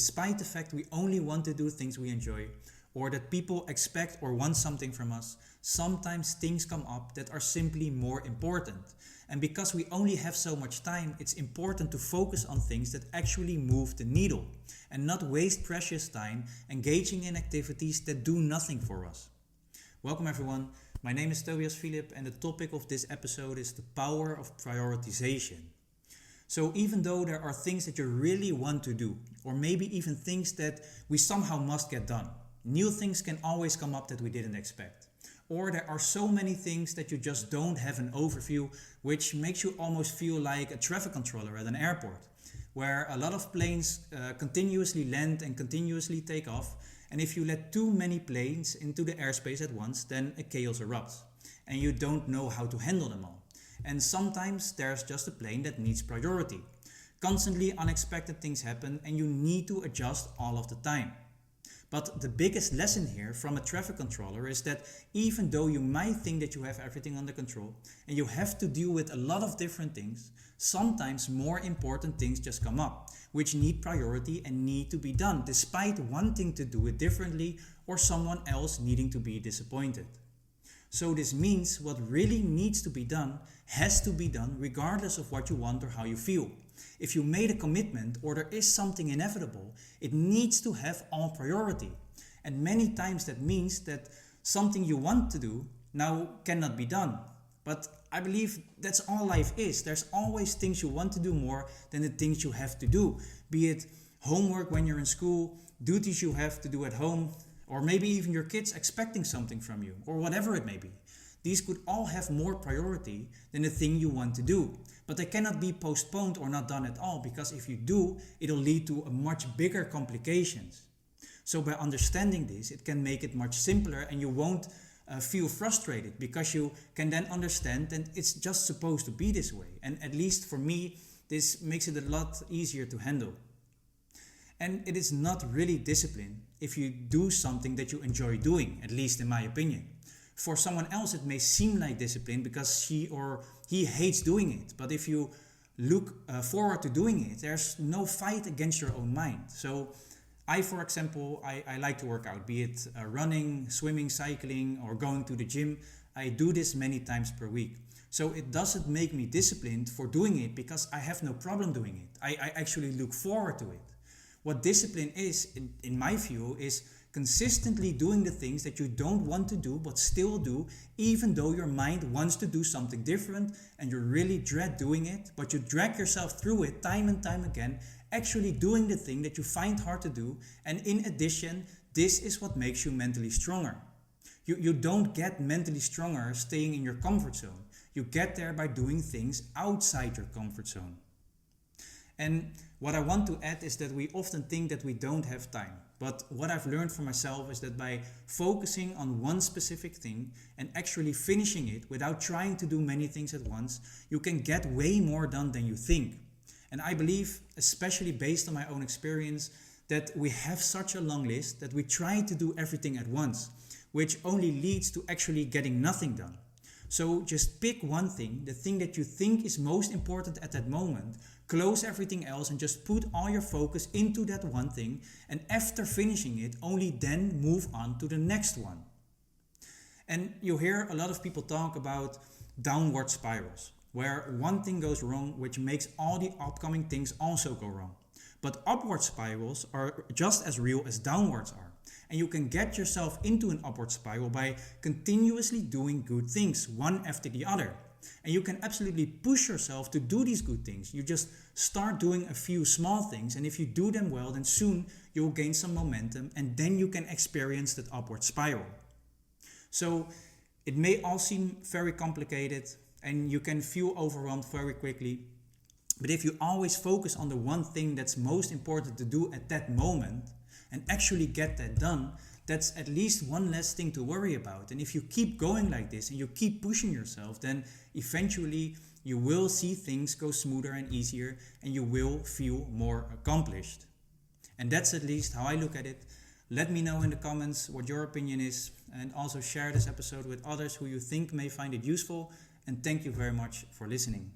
Despite the fact we only want to do things we enjoy, or that people expect or want something from us, sometimes things come up that are simply more important. And because we only have so much time, it's important to focus on things that actually move the needle and not waste precious time engaging in activities that do nothing for us. Welcome everyone, my name is Tobias Philipp and the topic of this episode is the power of prioritization. So even though there are things that you really want to do, or maybe even things that we somehow must get done, new things can always come up that we didn't expect. Or there are so many things that you just don't have an overview, which makes you almost feel like a traffic controller at an airport, where a lot of planes continuously land and continuously take off. And if you let too many planes into the airspace at once, then a chaos erupts and you don't know how to handle them all. And sometimes there's just a plane that needs priority. Constantly unexpected things happen and you need to adjust all of the time. But the biggest lesson here from a traffic controller is that even though you might think that you have everything under control and you have to deal with a lot of different things, sometimes more important things just come up, which need priority and need to be done despite wanting to do it differently or someone else needing to be disappointed. So this means what really needs to be done has to be done regardless of what you want or how you feel. If you made a commitment or there is something inevitable, it needs to have all priority. And many times that means that something you want to do now cannot be done. But I believe that's all life is. There's always things you want to do more than the things you have to do. Be it homework when you're in school, duties you have to do at home, or maybe even your kids expecting something from you, or whatever it may be. These could all have more priority than the thing you want to do. But they cannot be postponed or not done at all, because if you do, it'll lead to a much bigger complications. So by understanding this, it can make it much simpler and you won't feel frustrated, because you can then understand that it's just supposed to be this way. And at least for me, this makes it a lot easier to handle. And it is not really discipline if you do something that you enjoy doing, at least in my opinion. For someone else, it may seem like discipline because she or he hates doing it. But if you look forward to doing it, there's no fight against your own mind. So I, for example, I like to work out, be it running, swimming, cycling, or going to the gym. I do this many times per week. So it doesn't make me disciplined for doing it because I have no problem doing it. I actually look forward to it. What discipline is, in my view, is consistently doing the things that you don't want to do but still do, even though your mind wants to do something different and you really dread doing it, but you drag yourself through it time and time again, actually doing the thing that you find hard to do. And in addition, this is what makes you mentally stronger. You don't get mentally stronger staying in your comfort zone. You get there by doing things outside your comfort zone. And what I want to add is that we often think that we don't have time. But what I've learned for myself is that by focusing on one specific thing and actually finishing it without trying to do many things at once, you can get way more done than you think. And I believe, especially based on my own experience, that we have such a long list that we try to do everything at once, which only leads to actually getting nothing done. So just pick one thing, the thing that you think is most important at that moment, close everything else and just put all your focus into that one thing, and after finishing it, only then move on to the next one. And you hear a lot of people talk about downward spirals, where one thing goes wrong, which makes all the upcoming things also go wrong. But upward spirals are just as real as downwards are. And you can get yourself into an upward spiral by continuously doing good things, one after the other. And you can absolutely push yourself to do these good things. You just start doing a few small things, and if you do them well, then soon you'll gain some momentum, and then you can experience that upward spiral. So it may all seem very complicated, and you can feel overwhelmed very quickly. But if you always focus on the one thing that's most important to do at that moment, and actually get that done, that's at least one less thing to worry about. And if you keep going like this and you keep pushing yourself, then eventually you will see things go smoother and easier and you will feel more accomplished. And that's at least how I look at it. Let me know in the comments what your opinion is, and also share this episode with others who you think may find it useful. And thank you very much for listening.